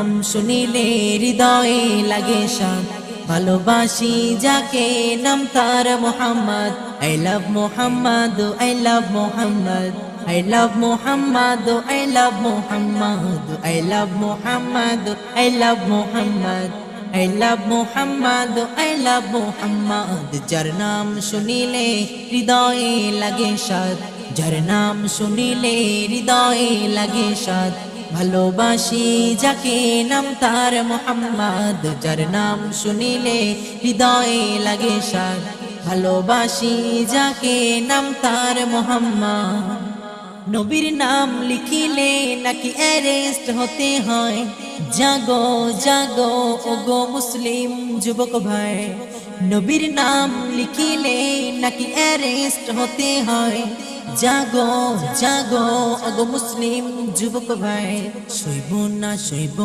নাম শুনিলে হৃদয়ে লাগে শান, ভালোবাসি যাকে নাম তার Mohammad. I love Muhammad, I love Muhammad, I love Muhammad, I love Muhammad, I love Muhammad, I love Muhammad, I love Muhammad, I love Muhammad। যার নাম শুনিলে হৃদয়ে লাগে সাদ, যার নাম শুনিলে হৃদয়ে লাগে সাদ, ভালোবাসি যাকে নাম তার মোহাম্মদ। যার নাম শুনিলে হৃদয়ে লাগে সাদ, ভালোবাসি যাকে নাম তার মোহাম্মদ। নবীর নাম লিখিলে নাকি অ্যারেস্ট হতে হয়, জাগো জাগো ওগো মুসলিম যুবক ভাই। নবীর নাম লিখিলে নাকি অ্যারেস্ট হতে হয়, জাগো জাগো ওগো মুসলিম যুবক ভাই। শৈব না শৈব